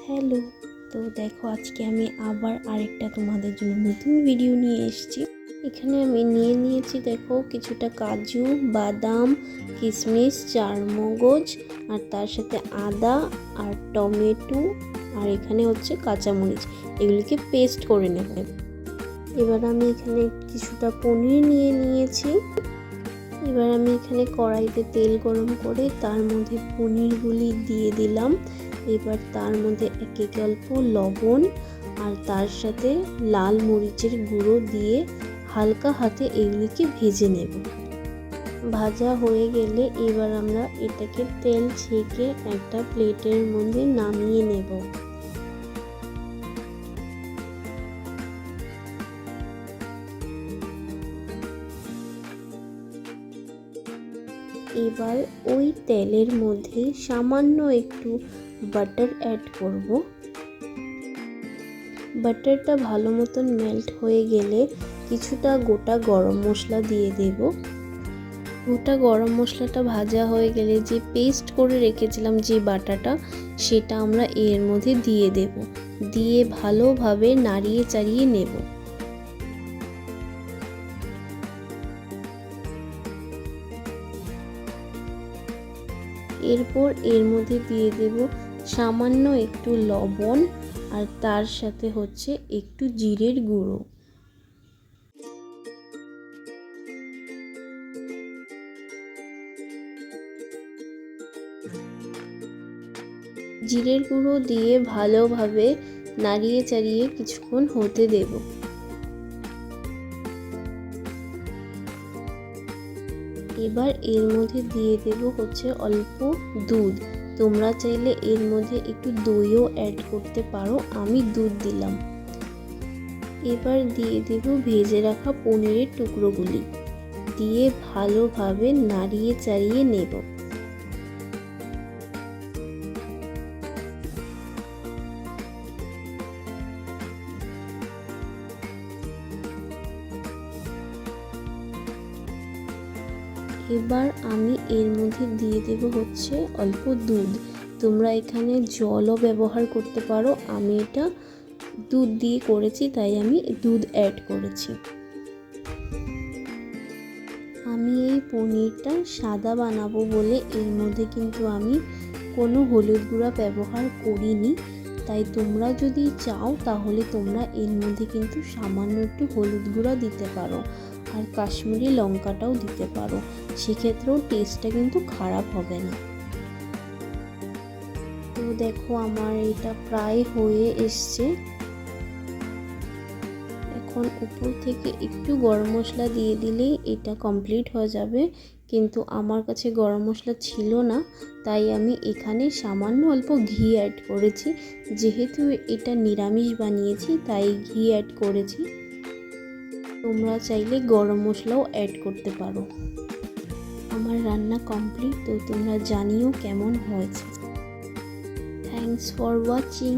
Hello. তো দেখো আজকে আমি আবার আরেকটা তোমাদের জন্য নতুন ভিডিও নিয়ে এসেছি। এখানে আমি নিয়েছি দেখো কিছুটা কাজু, বাদাম, কিশমিশ, চারমগজ আর তার সাথে আদা আর টমেটো আর এখানে হচ্ছে কাঁচামরিচ, এগুলিকে পেস্ট করে নেব। এবার আমি এখানে কিছুটা পনির নিয়েছি। এবার আমি এখানে কড়াইতে তেল গরম করে তার মধ্যে পনিরগুলি দিয়ে দিলাম। এবার তার মধ্যে এক অল্প লবণ আর তার সাথে লাল মরিচের গুঁড়ো দিয়ে হালকা হাতে এগুলিকে ভেজে নেব। ভাজা হয়ে গেলে এবার আমরা এটাকে তেল ছেঁকে একটা প্লেটের মধ্যে নামিয়ে নেব। এবার ওই তেলের মধ্যে সামান্য একটু বাটার অ্যাড করব। বাটারটা ভালো মতন মেল্ট হয়ে গেলে কিছুটা গোটা গরম মশলা দিয়ে দেব। গোটা গরম মশলাটা ভাজা হয়ে গেলে যে পেস্ট করে রেখেছিলাম যে বাটাটা, সেটা আমরা এর মধ্যে দিয়ে দেব। দিয়ে ভালোভাবে নাড়িয়ে চাড়িয়ে নেব। এরপর এর মধ্যে দিয়ে দেব সামান্য একটু লবণ আর তার সাথে হচ্ছে একটু জিরের গুঁড়ো। জিরের গুঁড়ো দিয়ে ভালোভাবে নাড়িয়ে চাড়িয়ে কিছুক্ষণ হতে দেব। এবার এর মধ্যে দিয়ে দেব হচ্ছে অল্প দুধ। তোমরা চাইলে এর মধ্যে একটু দইও অ্যাড করতে পারো, আমি দুধ দিলাম। এবার দিয়ে দেব ভেজে রাখা পনিরের টুকরোগুলি, দিয়ে ভালোভাবে নাড়িয়ে চাড়িয়ে নেব। এবার আমি এর মধ্যে দিয়ে দেব হচ্ছে অল্প দুধ। তোমরা এখানে জলও ব্যবহার করতে পারো, আমি এটা দুধ দিয়ে করেছি তাই আমি দুধ অ্যাড করেছি। আমি এই পনিরটা সাদা বানাবো বলে এর মধ্যে কিন্তু আমি কোনো হলুদ গুঁড়া ব্যবহার করিনি। তাই তোমরা যদি চাও তাহলে তোমরা এর মধ্যে কিন্তু সামান্য একটু হলুদ গুঁড়া দিতে পারো আর কাশ্মীরি লঙ্কাটাও দিতে পারো, সেক্ষেত্রেও টেস্টটা কিন্তু খারাপ হবে না। তো দেখো আমার এটা প্রায় হয়ে এসছে। এখন উপর থেকে একটু গরম মশলা দিয়ে দিলেই এটা কমপ্লিট হয়ে যাবে, কিন্তু আমার কাছে গরম মশলা ছিল না তাই আমি এখানে সামান্য অল্প ঘি অ্যাড করেছি। যেহেতু এটা নিরামিষ বানিয়েছি তাই ঘি অ্যাড করেছি। তোমরা চাইলে গরম মশলাও অ্যাড করতে পারো। আমার রান্না কমপ্লিট, তো তোমরা জানিও কেমন হয়েছে। Thanks for watching.